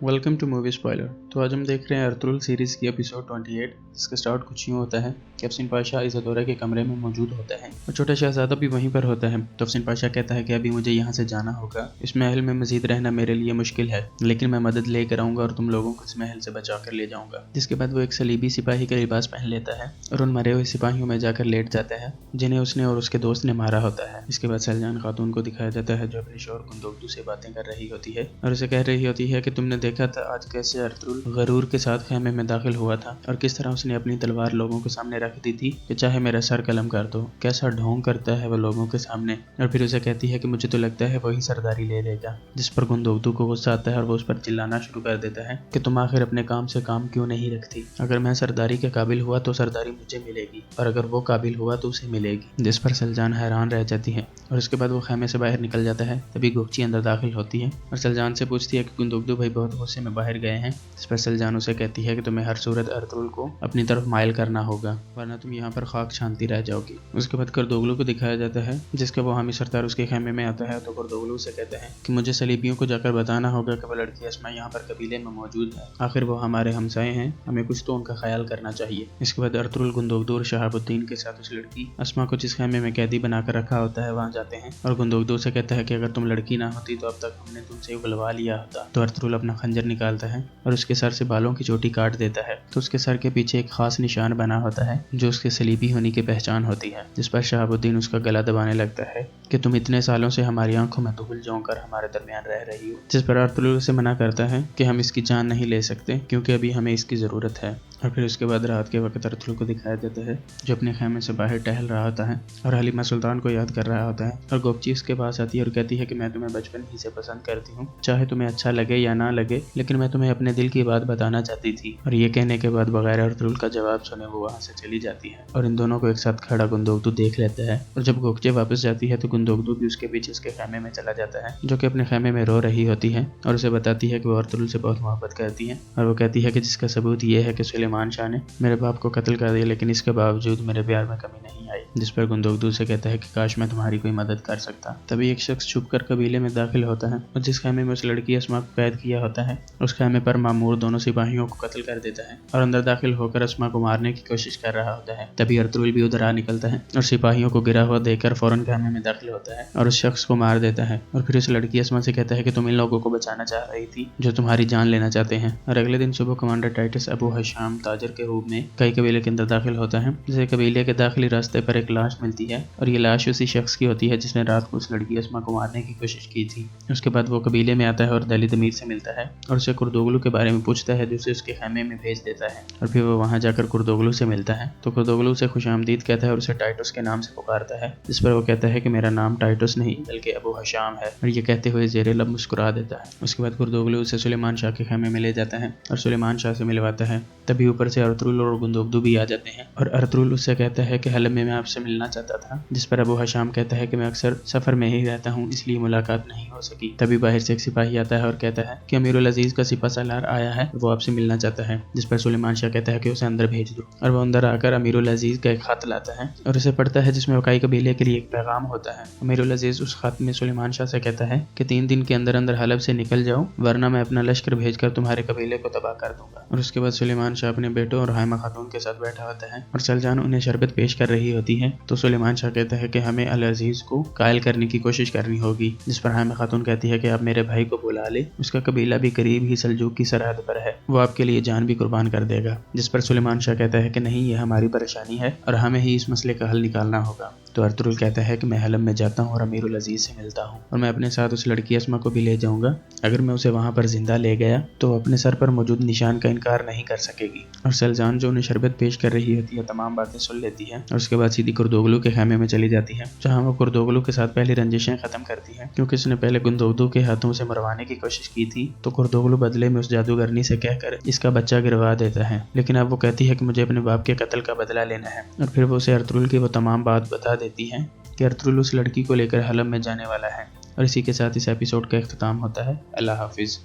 Welcome two movie spoiler. तो आज हम देख रहे हैं अर्तुगरुल सीरीज़ की एपिसोड 28, जिसका स्टार्ट कुछ यूँ होता है कि अफसिन पाशा इज़ादोरा के कमरे में मौजूद होता है और छोटा शहजादा भी वहीं पर होता है। तो अफसिन पाशा कहता है कि अभी मुझे यहाँ से जाना होगा, इस महल में मजीद रहना मेरे लिए मुश्किल है, लेकिन मैं मदद लेकर आऊँगा और तुम लोगों को इस महल से बचा कर ले जाऊँगा। जिसके बाद वो एक सलीबी सिपाही का लिबास पहन लेता है और उन मरे हुए सिपाहियों में जाकर लेट जाता है जिन्हें उसने और उसके दोस्त ने मारा होता है। इसके बाद सलजान खातून को दिखाया जाता है जो अपने शौहर गुंदोगदू से बातें कर रही होती है और उसे कह रही होती है कि तुमने देखा था आज कैसे अर्तुगरुल गरूर के साथ खेमे में दाखिल हुआ था और किस तरह उसने अपनी तलवार लोगों के सामने रख दी थी कि चाहे मेरा सर कलम कर दो। कैसा ढोंग करता है वो लोगों के सामने। और फिर उसे कहती है कि मुझे तो लगता है वही सरदारी ले लेगा। जिस पर गुंदोगदू को गुस्सा आता है और वो उस पर चिल्लाना शुरू कर देता है कि तुम आखिर अपने काम से काम क्यों नहीं रखती। अगर मैं सरदारी के काबिल हुआ तो सरदारी मुझे मिलेगी और अगर वो काबिल हुआ तो उसे मिलेगी। जिस पर सलजान हैरान रह जाती है और उसके बाद वो खेमे से बाहर निकल जाता है। तभी गोकची अंदर दाखिल होती है और सलजान से पूछती है कि गुंदोगदू भाई बहुत गुस्से में बाहर गए हैं। इस पर सलजान उसे कहती है कि तुम्हें हर सूरत अर्तुगरुल को अपनी तरफ माइल करना होगा, वरना तुम यहाँ पर खाक शांति रह जाओगी। उसके बाद कुर्दोगलू को दिखाया जाता है जिसके वो हामी सरदार उसके खेमे में आता है। तो कुर्दोगलू से कहता है कि मुझे सलीबियों को जाकर बताना होगा कि वो लड़की अस्मा यहाँ पर कबीले में मौजूद है। आखिर वो हमारे हमसाए हैं, हमें कुछ तो उनका ख्याल करना चाहिए। इसके बाद अर्तुगरुल गुंदोगदू और शहाबुद्दीन के साथ उस लड़की अस्मा को जिस खेमे में कैदी बनाकर रखा होता है वहाँ जाते हैं और गुंदोगदू से कहता है कि अगर तुम लड़की ना होती तो अब तक हमने तुमसे बुलवा लिया होता। तो अर्तुगरुल अपना खंजर निकालता है और उसके सर से बालों की चोटी काट देता है। तो उसके सर के पीछे एक खास निशान बना होता है जो उसके सलीबी होने की पहचान होती है। जिस पर शहाबुद्दीन उसका गला दबाने लगता है कि तुम इतने सालों से हमारी आंखों में धूल झोंक कर हमारे दरमियान रह रही हो। जिस पर अर्तुगरुल उसे मना करता है कि हम इसकी जान नहीं ले सकते क्योंकि अभी हमें इसकी ज़रूरत है। और फिर उसके बाद रात के वक्त अर्तुगरुल को दिखाया जाता है जो अपने खेमे से बाहर टहल रहा होता है और हलीमा सुल्तान को याद कर रहा होता है। और गोकची उसके पास आती है और कहती है कि मैं तुम्हें बचपन ही से पसंद करती हूँ, चाहे तुम्हें अच्छा लगे या ना लगे, लेकिन मैं तुम्हें अपने दिल की बात बताना चाहती थी। और ये कहने के बाद बगैर अर्तुगरुल का जवाब सुने वो वहाँ से चली जाती है और इन दोनों को एक साथ खड़ा गुंदोगदू देख लेता है। और जब गोकची वापस जाती है तो गुंदोगदू भी उसके पीछे उसके खेमे में चला जाता है जो कि अपने खेमे में रो रही होती है और उसे बताती है कि वो अर्तुगरुल से बहुत मोहब्बत करती है। और वो कहती है कि जिसका सबूत ये है कि सुलेमान शाह ने मेरे बाप को कत्ल कर दिया, लेकिन इसके बावजूद मेरे प्यार में कमी नहीं आई। जिस पर गुंदोगदू से कहता है कि काश मैं तुम्हारी कोई मदद कर सकता। तभी एक शख्स छुपकर कबीले में दाखिल होता है और जिस खेमे में उस लड़की अस्मा को कैद किया होता है उस खेमे पर मामूर दोनों सिपाहियों को कत्ल कर देता है और अंदर दाखिल होकर अस्मा को मारने की कोशिश कर रहा होता है। तभी अर्तुगरुल भी उधर आ निकलता है और सिपाहियों को गिरा हुआ देखकर फौरन खेमे में दाखिल होता है और उस शख्स को मार देता है। और फिर उस लड़की अस्मा से कहता है कि तुम इन लोगों को बचाना चाह रही थी जो तुम्हारी जान लेना चाहते हैं। और अगले दिन सुबह कमांडर टाइटस अबू हशाम ताजर के रूप में कई कबीले के अंदर दाखिल होता है। जिसे कबीले के दाखिली रास्ते पर एक लाश मिलती है और ये लाश उसी शख्स की होती है जिसने रात को उस लड़की अस्मा को मारने की कोशिश की थी। उसके बाद वो कबीले में आता है और दलित अमीर से मिलता है और उसे कुर्दोगलू के बारे में पूछता है जो उसे उसके खेमे में भेज देता है। और फिर वो वहाँ जाकर कुर्दोगलू से मिलता है तो कुर्दोगलू उसे खुशामदीद कहता है और उसे टाइटस के नाम से पुकारता है। जिस पर वो कहता है कि मेरा नाम टाइटस नहीं बल्कि अबू हशाम है, और ये कहते हुए ज़ेरे लब मुस्कुरा देता है। उसके बाद कुर्दोगलू उसे सुलेमान शाह के खेमे में ले जाता है और सुलेमान शाह से मिलवाता है। तभी ऊपर से अर्तुगरुल और गुंदोगदू भी आ जाते हैं और अर्तुगरुल उससे कहता है कि हलब में मैं आपसे मिलना चाहता था। जिस पर अबू हशाम कहता है कि मैं अक्सर सफर में ही रहता हूँ इसलिए मुलाकात नहीं हो सकी। तभी बाहर से एक सिपाही आता है और कहता है कि अमीरुल अजीज का सिपा सालार आया है, वो आपसे मिलना चाहता है। जिस पर सुलेमान शाह कहता है कि उसे अंदर भेज दो और वो अंदर आकर अमीरुल अजीज का एक खत लाता है और उसे पढ़ता है जिसमें वकाई कबीले के लिए एक पैगाम होता है। अमीरुल अजीज उस खत में सुलेमान शाह से कहता है कि 3 दिन के अंदर अंदर हलब से निकल जाओ, वरना मैं अपना लश्कर भेजकर तुम्हारे कबीले को तबाह कर दूंगा। और उसके बाद सुलेमान शाह अपने बेटों और हाइमा खातून के साथ बैठा होता है और सलजान उन्हें शरबत पेश कर रही होती है। तो सुलेमान शाह कहता है कि हमें अल अजीज को कायल करने की कोशिश करनी होगी। जिस पर हाइमा खातून कहती है कि आप मेरे भाई को बुला ले, उसका कबीला भी करीब ही सल्जूक की सरहद पर है, वो आपके लिए जान भी कुर्बान कर देगा। जिस पर सुलेमान शाह कहता है कि नहीं, ये हमारी परेशानी है और हमें ही इस मसले का हल निकालना होगा। तो अर्तुगरुल कहता है कि मैं हलब में जाता हूँ और अमीरुल अजीज से मिलता हूँ और मैं अपने साथ उस लड़की अस्मा को भी ले जाऊंगा। अगर मैं उसे वहाँ पर जिंदा ले गया तो अपने सर पर मौजूद निशान का इनकार नहीं कर सकेगी। और सलजान जो उन्हें शरबत पेश कर रही होती है तमाम बातें सुन लेती है और उसके बाद सीधी कुर्दोगलू के खेमे में चली जाती है जहाँ वो कुर्दोगलू के साथ पहली रंजिशें खत्म करती है क्योंकि उसने पहले गुंदोगदू के हाथों से मरवाने की कोशिश की थी। तो कुर्दोगलू बदले में उस जादूगरनी से कहकर इसका बच्चा गिरवा देता है, लेकिन अब वो कहती है कि मुझे अपने बाप के कत्ल का बदला लेना है। और फिर वो उसे अर्तुगरुल की वो तमाम बात बता देती है कि अर्तुगरुल उस लड़की को लेकर हलब में जाने वाला है। और इसी के साथ इस एपिसोड का इख्तिताम होता है। अल्लाह हाफिज़।